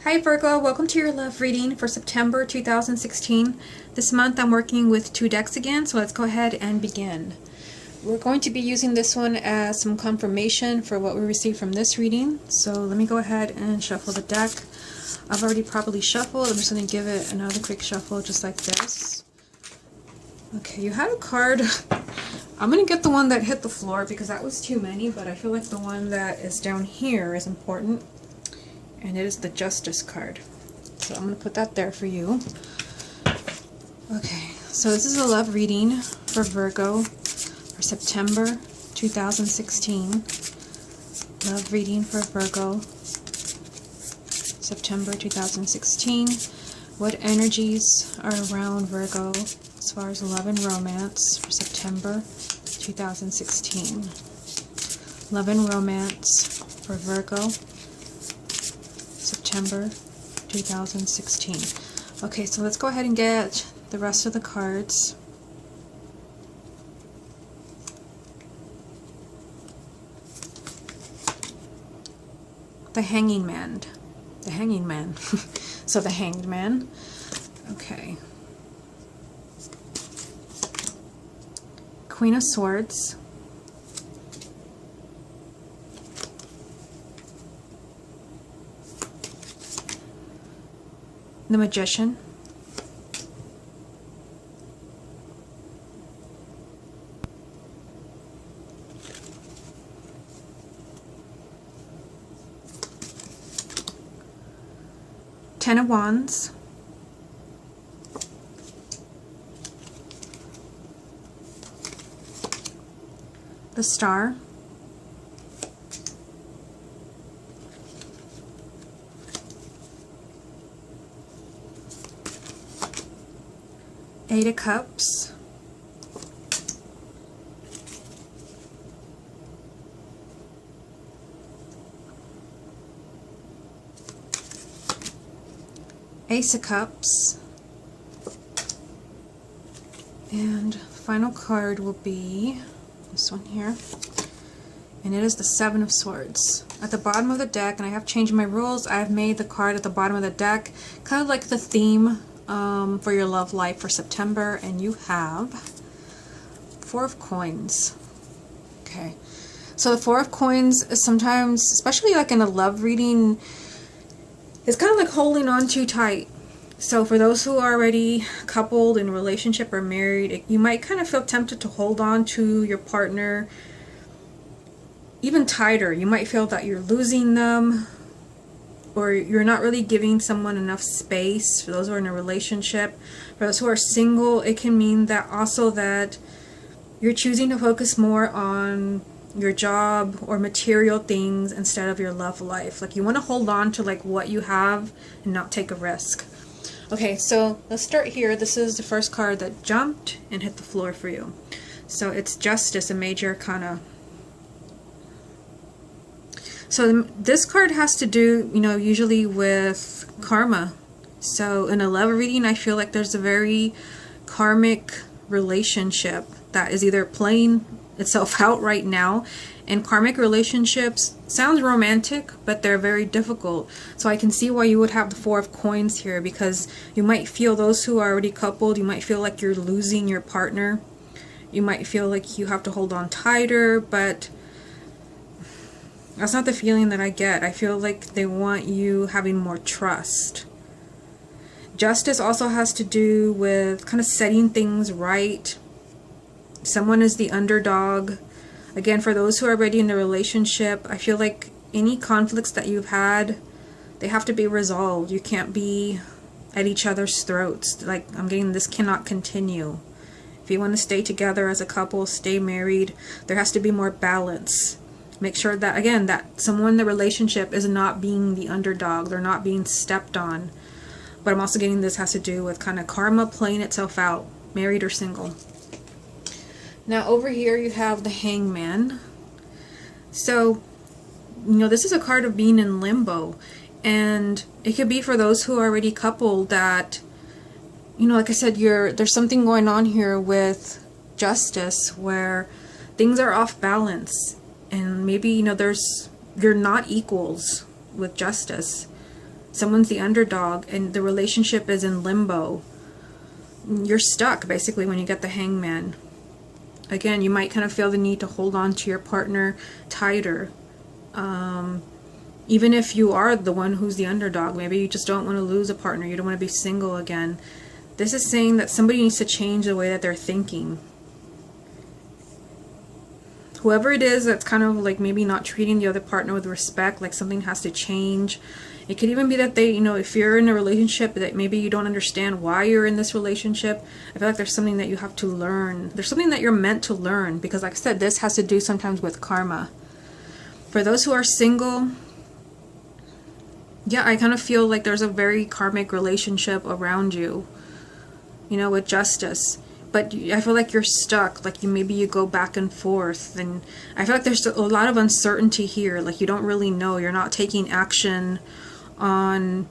Hi Virgo, welcome to your love reading for September 2016. This month I'm working with two decks again, so let's go ahead and begin. We're going to be using this one as some confirmation for what we received from this reading. So let me go ahead and shuffle the deck. I've already properly shuffled. I'm just going to give it another quick shuffle just like this. Okay, you had a card. I'm going to get the one that hit the floor because that was too many, but I feel like the one that is down here is important. And it is the Justice card. So I'm going to put that there for you. Okay, so this is a love reading for Virgo for September 2016. Love reading for Virgo, September 2016. What energies are around Virgo as far as love and romance for September 2016? Love and romance for Virgo, September 2016. Okay, so let's go ahead and get the rest of the cards. The Hanging Man. The Hanging Man. So the Hanged Man. Okay. Queen of Swords. The Magician. Ten of Wands. The Star. Eight of Cups. Ace of Cups. And final card will be this one here. And it is the Seven of Swords. At the bottom of the deck, and I have changed my rules, I have made the card at the bottom of the deck kind of like the theme for your love life for September, and you have Four of Coins. Okay, so the Four of Coins is sometimes, especially like in a love reading, it's kind of like holding on too tight. So for those who are already coupled, in a relationship or married, you might kind of feel tempted to hold on to your partner even tighter. You might feel that you're losing them, or you're not really giving someone enough space. For those who are in a relationship, for those who are single, it can mean that also that you're choosing to focus more on your job or material things instead of your love life. Like you want to hold on to like what you have and not take a risk. Okay, so let's start here. This is the first card that jumped and hit the floor for you. So it's Justice, a major arcana. So this card has to do, usually with karma. So in a love reading, I feel like there's a very karmic relationship that is either playing itself out right now. And karmic relationships sounds romantic, but they're very difficult. So I can see why you would have the Four of Coins here, because you might feel, those who are already coupled, you might feel like you're losing your partner. You might feel like you have to hold on tighter, but that's not the feeling that I get. I feel like they want you having more trust. Justice also has to do with kind of setting things right. Someone is the underdog. Again, for those who are already in a relationship, I feel like any conflicts that you've had, they have to be resolved. You can't be at each other's throats. Like, I'm getting this cannot continue. If you want to stay together as a couple, stay married, there has to be more balance. Make sure that, again, that someone in the relationship is not being the underdog. They're not being stepped on. But I'm also getting this has to do with kind of karma playing itself out, married or single. Now over here you have the Hangman. So, this is a card of being in limbo. And it could be for those who are already coupled that, like I said, there's something going on here with Justice where things are off balance. And maybe, you're not equals with Justice. someone's the underdog and the relationship is in limbo. You're stuck basically when you get the Hangman. Again, you might kind of feel the need to hold on to your partner tighter. Even if you are the one who's the underdog, maybe you just don't want to lose a partner, you don't want to be single again. This is saying that somebody needs to change the way that they're thinking. Whoever it is that's kind of like maybe not treating the other partner with respect, like something has to change. It could even be that they, if you're in a relationship that maybe you don't understand why you're in this relationship, I feel like there's something that you have to learn. There's something that you're meant to learn, because like I said, this has to do sometimes with karma. For those who are single, yeah, I kind of feel like there's a very karmic relationship around you, with justice. But I feel like you're stuck, like maybe you go back and forth, and I feel like there's a lot of uncertainty here, like you don't really know, you're not taking action on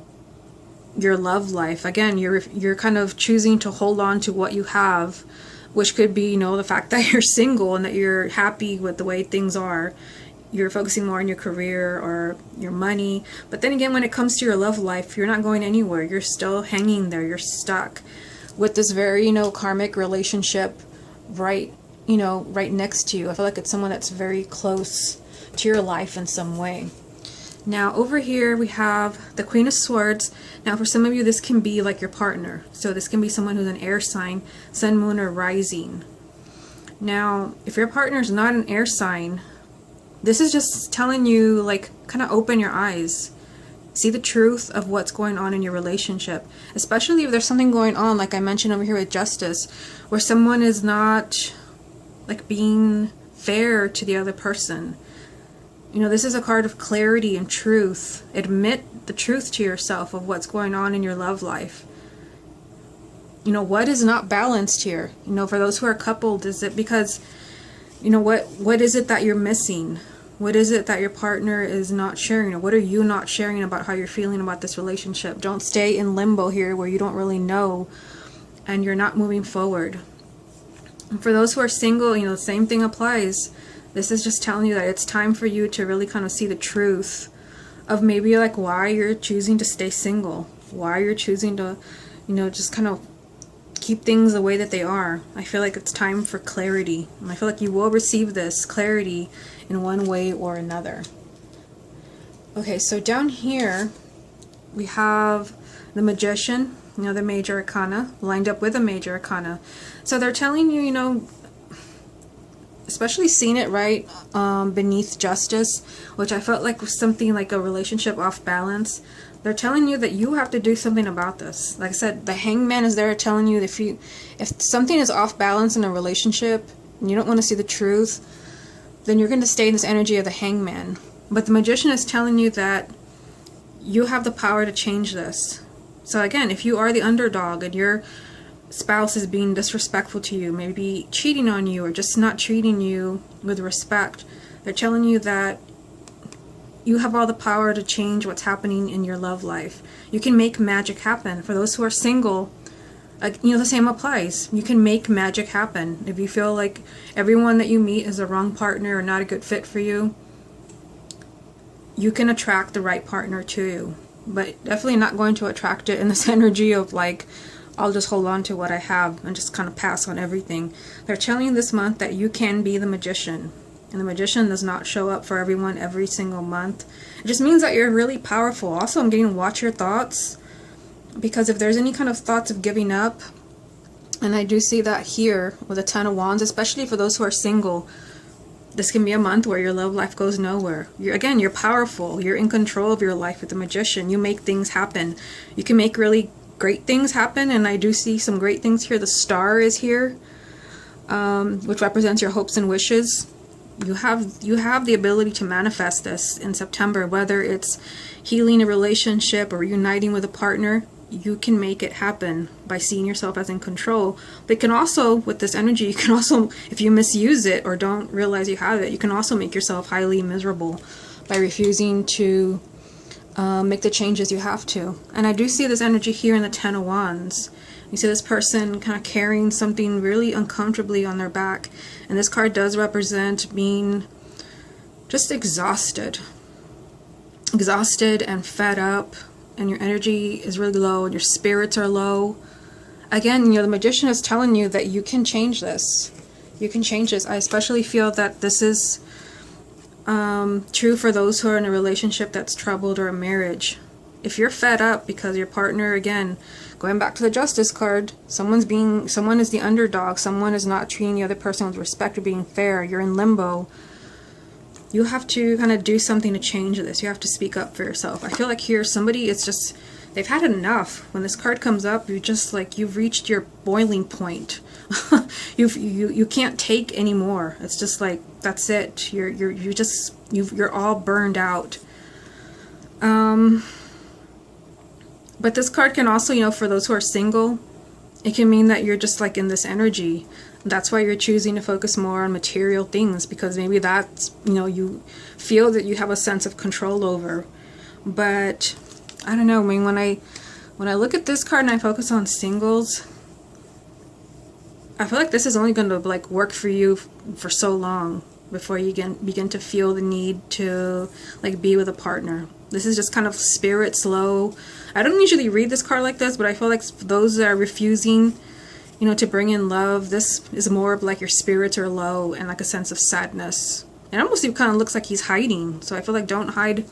your love life. Again, you're kind of choosing to hold on to what you have, which could be, the fact that you're single and that you're happy with the way things are. You're focusing more on your career or your money. But then again, when it comes to your love life, you're not going anywhere. You're still hanging there. You're stuck with this very, karmic relationship right next to you. I feel like it's someone that's very close to your life in some way. Now over here we have the Queen of Swords. Now for some of you, this can be like your partner. So this can be someone who's an air sign, sun, moon, or rising. Now if your partner is not an air sign, this is just telling you, like, kind of open your eyes. See the truth of what's going on in your relationship. Especially if there's something going on, like I mentioned over here with justice, where someone is not, like, being fair to the other person. This is a card of clarity and truth. Admit the truth to yourself of what's going on in your love life. What is not balanced here? For those who are coupled, is it because, what is it that you're missing? What is it that your partner is not sharing? Or what are you not sharing about how you're feeling about this relationship? Don't stay in limbo here where you don't really know and you're not moving forward. And for those who are single, the same thing applies. This is just telling you that it's time for you to really kind of see the truth of maybe like why you're choosing to stay single. Why you're choosing to, just kind of keep things the way that they are. I feel like it's time for clarity. And I feel like you will receive this clarity in one way or another. Okay, so down here we have the Magician, the Major Arcana, lined up with a Major Arcana. So they're telling you, especially seeing it right beneath Justice, which I felt like was something like a relationship off balance. They're telling you that you have to do something about this. Like I said, the Hangman is there telling you that if something is off balance in a relationship and you don't want to see the truth, then you're going to stay in this energy of the Hangman. But the Magician is telling you that you have the power to change this. So again, if you are the underdog and your spouse is being disrespectful to you, maybe cheating on you or just not treating you with respect, they're telling you that you have all the power to change what's happening in your love life. You can make magic happen. For those who are single, the same applies. You can make magic happen. If you feel like everyone that you meet is a wrong partner or not a good fit for you, you can attract the right partner to you. But definitely not going to attract it in this energy of like, I'll just hold on to what I have and just kind of pass on everything. They're telling you this month that you can be the Magician. And the Magician does not show up for everyone every single month. It just means that you're really powerful. Also, I'm getting watch your thoughts. Because if there's any kind of thoughts of giving up, and I do see that here with the Ten of Wands, especially for those who are single, this can be a month where your love life goes nowhere. You're powerful. You're in control of your life with the Magician. You make things happen. You can make really great things happen, and I do see some great things here. The Star is here, which represents your hopes and wishes. You have the ability to manifest this in September, whether it's healing a relationship or uniting with a partner. You can make it happen by seeing yourself as in control. But it can also, with this energy, you can also, if you misuse it or don't realize you have it, you can also make yourself highly miserable by refusing to make the changes you have to. And I do see this energy here in the Ten of Wands. You see this person kind of carrying something really uncomfortably on their back. And this card does represent being just exhausted. Exhausted and fed up and your energy is really low and your spirits are low, again, you know, the Magician is telling you that you can change this. You can change this. I especially feel that this is true for those who are in a relationship that's troubled or a marriage. If you're fed up because your partner, again, going back to the Justice card, someone is the underdog, someone is not treating the other person with respect or being fair, you're in limbo, you have to kind of do something to change this. You have to speak up for yourself. I feel like here somebody, it's just, they've had enough. When this card comes up, you just like, you've reached your boiling point. you can't take anymore. It's just like, that's it. You're all burned out. But this card can also, you know, for those who are single, it can mean that you're just like in this energy. That's why you're choosing to focus more on material things, because maybe that's, you know, you feel that you have a sense of control over. But I don't know, I mean, when I look at this card and I focus on singles, I feel like this is only going to like work for you for so long before you begin to feel the need to like be with a partner. This is just kind of spirits low. I don't usually read this card like this, but I feel like those that are refusing, you know, to bring in love, this is more of like your spirits are low and like a sense of sadness. It almost kind of looks like he's hiding. So I feel like don't hide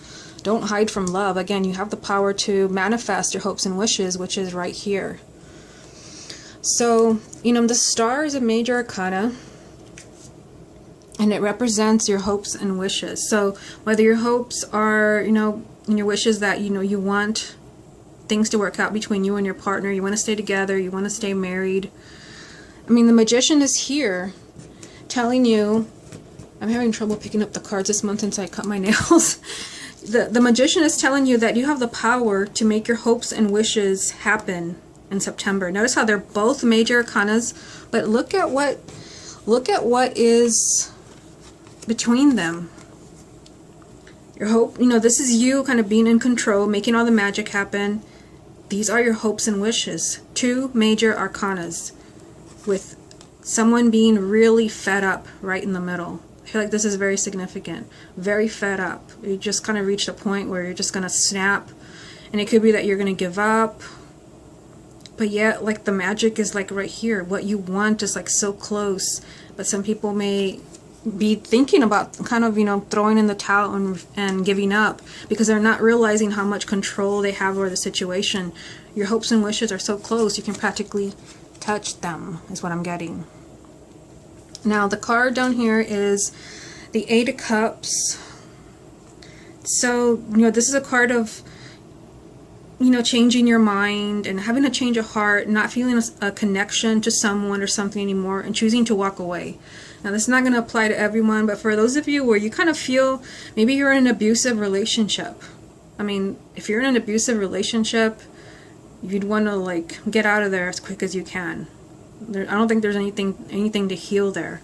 from love. Again, you have the power to manifest your hopes and wishes, which is right here. So, you know, the star is a major arcana, and it represents your hopes and wishes. So whether your hopes are, you know, and your wishes that, you know, you want things to work out between you and your partner, you want to stay together, you want to stay married. I mean, the Magician is here telling you, I'm having trouble picking up the cards this month since I cut my nails. The Magician is telling you that you have the power to make your hopes and wishes happen in September. Notice how they're both major arcanas, but look at what is between them. Your hope, you know, this is you kind of being in control, making all the magic happen. These are your hopes and wishes. Two major arcanas with someone being really fed up right in the middle. I feel like this is very significant. Very fed up. You just kind of reached a point where you're just going to snap, and it could be that you're going to give up. But yet, like, the magic is like right here. What you want is like so close. But some people may be thinking about kind of, you know, throwing in the towel and giving up because they're not realizing how much control they have over the situation. Your hopes and wishes are so close you can practically touch them, is what I'm getting. Now the card down here is the Eight of Cups. So, you know, this is a card of, you know, changing your mind and having a change of heart, not feeling a connection to someone or something anymore, and choosing to walk away. Now, this is not going to apply to everyone, but for those of you where you kind of feel maybe you're in an abusive relationship. I mean, if you're in an abusive relationship, you'd want to like get out of there as quick as you can. I don't think there's anything to heal there.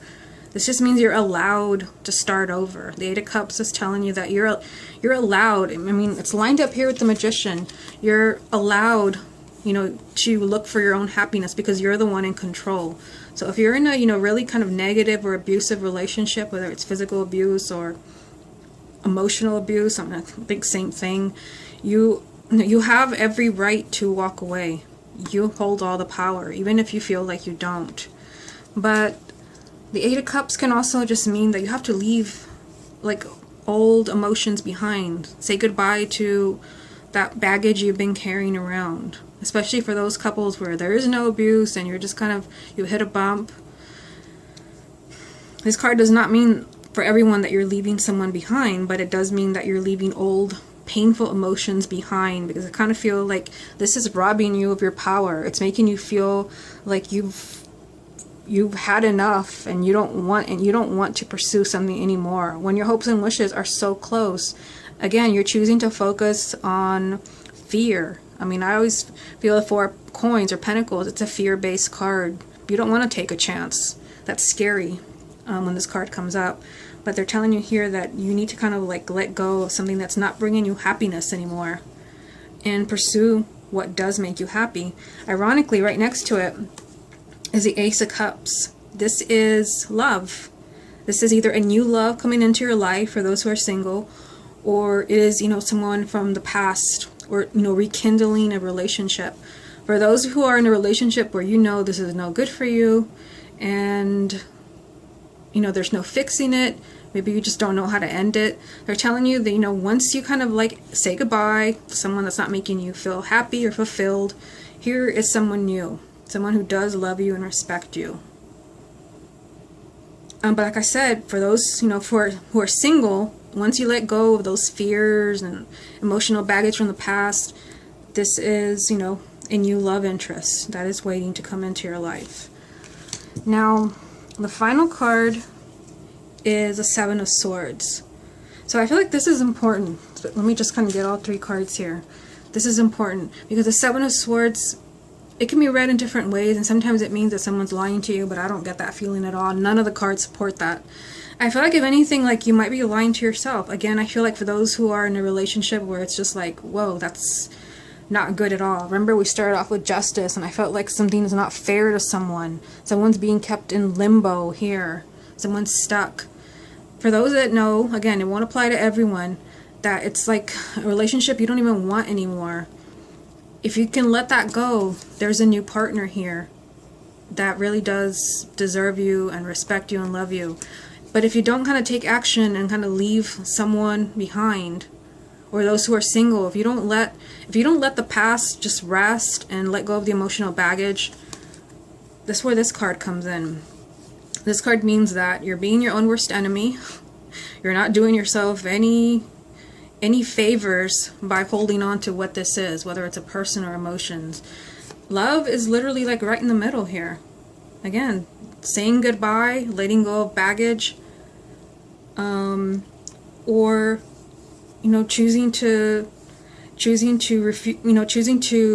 This just means you're allowed to start over. The Eight of Cups is telling you that you're allowed. I mean, it's lined up here with the Magician. You're allowed, you know, to look for your own happiness because you're the one in control. So if you're in a, you know, really kind of negative or abusive relationship, whether it's physical abuse or emotional abuse, I think same thing, you have every right to walk away. You hold all the power, even if you feel like you don't. But the Eight of Cups can also just mean that you have to leave like old emotions behind. Say goodbye to that baggage you've been carrying around. Especially for those couples where there is no abuse and you're just kind of, you hit a bump. This card does not mean for everyone that you're leaving someone behind, but it does mean that you're leaving old, painful emotions behind, because I kind of feel like this is robbing you of your power. It's making you feel like you've had enough and you don't want to pursue something anymore. When your hopes and wishes are so close, again, you're choosing to focus on fear. I mean, I always feel the Four of Coins or Pentacles, it's a fear-based card. You don't want to take a chance. That's scary when this card comes up. But they're telling you here that you need to kind of like let go of something that's not bringing you happiness anymore and pursue what does make you happy. Ironically, right next to it is the Ace of Cups. This is love. This is either a new love coming into your life for those who are single, or it is, you know, someone from the past or, you know, rekindling a relationship. For those who are in a relationship where you know this is no good for you, and, you know, there's no fixing it, maybe you just don't know how to end it, they're telling you that, you know, once you kind of like say goodbye to someone that's not making you feel happy or fulfilled, here is someone new, someone who does love you and respect you. But like I said, for those, you know, who are single, once you let go of those fears and emotional baggage from the past, this is, you know, a new love interest that is waiting to come into your life. Now, the final card is a Seven of Swords. So I feel like this is important. So let me just kind of get all three cards here. This is important because the Seven of Swords, it can be read in different ways, and sometimes it means that someone's lying to you, but I don't get that feeling at all. None of the cards support that. I feel like if anything, like you might be lying to yourself. Again, I feel like for those who are in a relationship where it's just like, whoa, that's not good at all. Remember, we started off with Justice, and I felt like something is not fair to someone. Someone's being kept in limbo here. Someone's stuck. For those that know, again, it won't apply to everyone, that it's like a relationship you don't even want anymore. If you can let that go, there's a new partner here that really does deserve you and respect you and love you. But if you don't kind of take action and kind of leave someone behind, or those who are single, if you don't let the past just rest and let go of the emotional baggage, that's where this card comes in. This card means that you're being your own worst enemy. You're not doing yourself any favors by holding on to what this is, whether it's a person or emotions. Love is literally like right in the middle here. Again, saying goodbye, letting go of baggage, or, you know, choosing to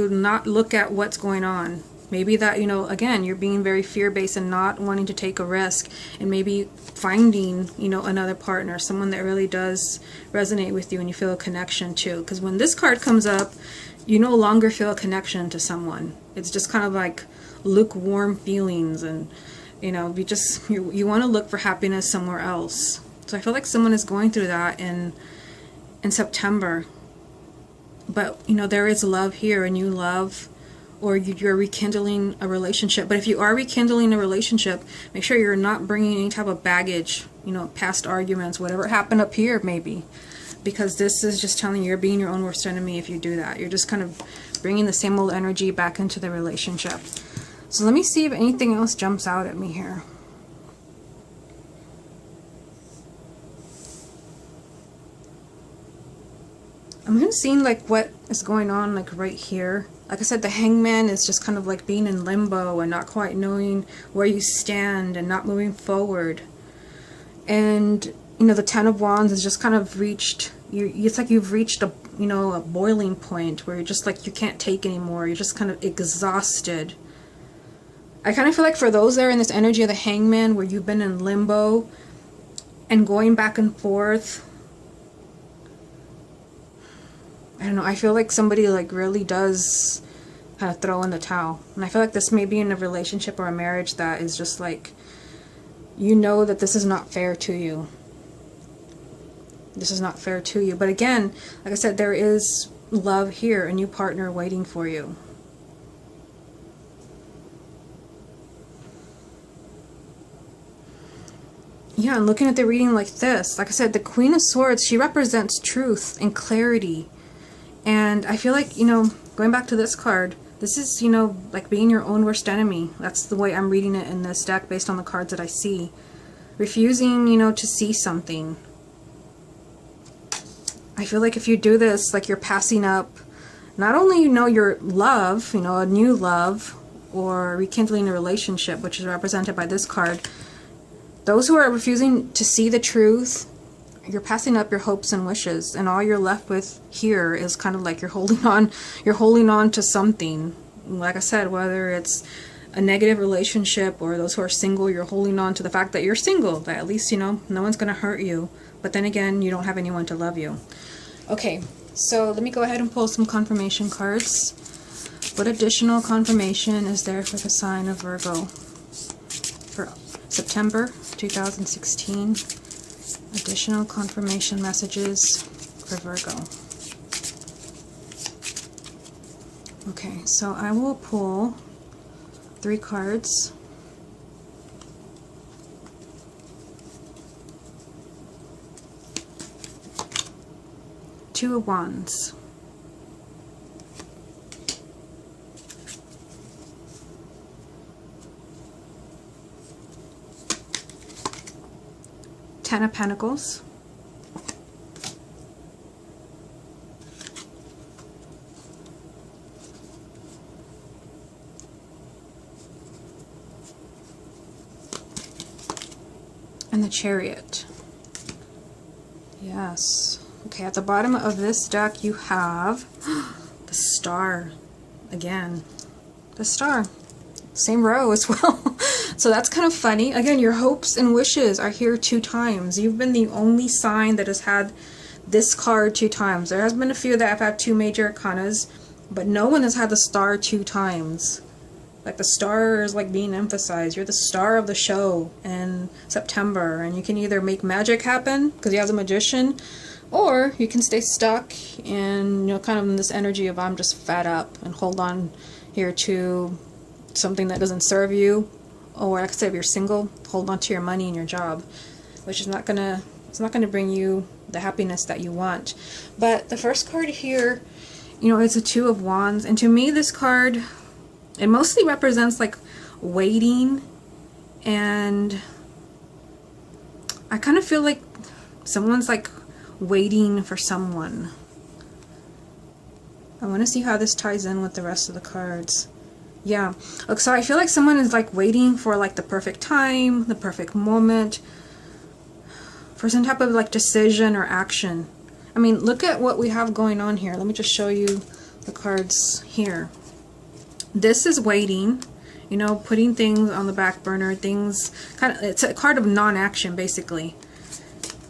not look at what's going on. Maybe that, you know, again, you're being very fear-based and not wanting to take a risk, and maybe finding, you know, another partner, someone that really does resonate with you and you feel a connection to. Because when this card comes up, you no longer feel a connection to someone. It's just kind of like lukewarm feelings, and, you know, you want to look for happiness somewhere else. So I feel like someone is going through that in September. But, you know, there is love here, a new love, or you're rekindling a relationship. But if you are rekindling a relationship, make sure you're not bringing any type of baggage, you know, past arguments, whatever happened up here maybe. Because this is just telling you you're being your own worst enemy if you do that. You're just kind of bringing the same old energy back into the relationship. So let me see if anything else jumps out at me here. I'm kind of seeing like what is going on like right here. Like I said, the Hangman is just kind of like being in limbo and not quite knowing where you stand and not moving forward. And, you know, the Ten of Wands is just kind of reached, it's like you've reached a, you know, a boiling point where you're just like, you can't take anymore. You're just kind of exhausted. I kind of feel like for those that are in this energy of the Hangman where you've been in limbo and going back and forth, I don't know, I feel like somebody like really does kind of throw in the towel. And I feel like this may be in a relationship or a marriage that is just like, you know that this is not fair to you. This is not fair to you. But again, like I said, there is love here, a new partner waiting for you. Yeah, and looking at the reading like this, like I said, the Queen of Swords, she represents truth and clarity. And I feel like, you know, going back to this card, this is, you know, like being your own worst enemy. That's the way I'm reading it in this deck based on the cards that I see. Refusing, you know, to see something. I feel like if you do this, like you're passing up not only, you know, your love, you know, a new love, or rekindling a relationship, which is represented by this card. Those who are refusing to see the truth, you're passing up your hopes and wishes, and all you're left with here is kind of like you're holding on to something. Like I said, whether it's a negative relationship or those who are single, you're holding on to the fact that you're single, that at least, you know, no one's going to hurt you. But then again, you don't have anyone to love you. Okay, so let me go ahead and pull some confirmation cards. What additional confirmation is there for the sign of Virgo for September 2016? Additional confirmation messages for Virgo. Okay, so I will pull 3 cards. Two of Wands. Ten of Pentacles. And the Chariot. Yes. Okay, at the bottom of this deck you have the Star. Again, the Star. Same row as well. So that's kind of funny. Again, your hopes and wishes are here 2 times. You've been the only sign that has had this card 2 times. There has been a few that have had 2 major arcanas, but no one has had the Star 2 times. Like, the Star is like being emphasized. You're the star of the show in September, and you can either make magic happen because you have the Magician, or you can stay stuck in, you know, kind of in this energy of I'm just fed up and hold on here to something that doesn't serve you. Or like I said, if you're single, hold on to your money and your job, which is not gonna, it's not gonna bring you the happiness that you want. But the first card here, you know, it's a 2 of Wands, and to me this card, it mostly represents like waiting, and I kind of feel like someone's like waiting for someone. I want to see how this ties in with the rest of the cards. Yeah, look, so I feel like someone is like waiting for like the perfect time, the perfect moment, for some type of like decision or action. I mean, look at what we have going on here. Let me just show you the cards here. This is waiting, you know, putting things on the back burner, things kind of, it's a card of non-action basically.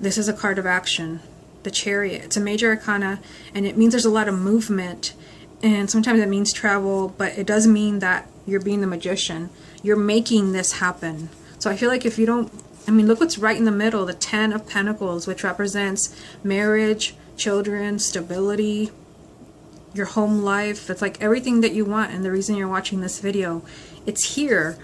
This is a card of action. The Chariot, it's a major arcana, and it means there's a lot of movement. And sometimes it means travel, but it does mean that you're being the Magician. You're making this happen. So I feel like if you don't, I mean, look what's right in the middle, the 10 of Pentacles, which represents marriage, children, stability, your home life. It's like everything that you want, and the reason you're watching this video, it's here.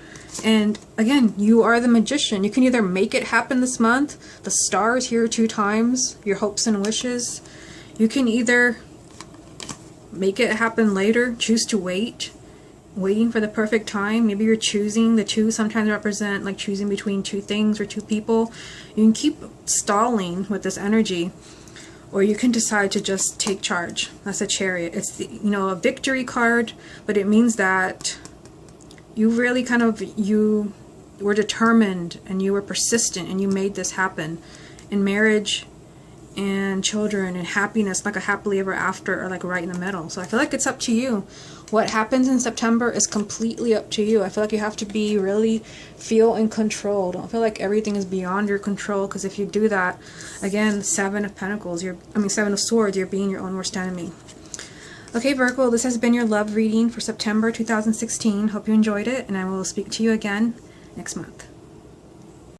And again, you are the Magician. You can either make it happen this month, the Star is here 2 times, your hopes and wishes. You can either make it happen later, choose to wait, waiting for the perfect time. Maybe you're choosing, the 2 sometimes represent like choosing between 2 things or 2 people. You can keep stalling with this energy, or you can decide to just take charge. That's a Chariot. It's the, you know, a victory card, but it means that you really kind of, you were determined and you were persistent and you made this happen. In marriage and children and happiness, like a happily ever after, are like right in the middle. So I feel like it's up to you. What happens in September is completely up to you. I feel like you have to be really feel in control. Don't feel like everything is beyond your control, because if you do that, again, 7 of Pentacles, 7 of Swords, you're being your own worst enemy. Okay, Virgo, this has been your love reading for September 2016. Hope you enjoyed it, and I will speak to you again next month.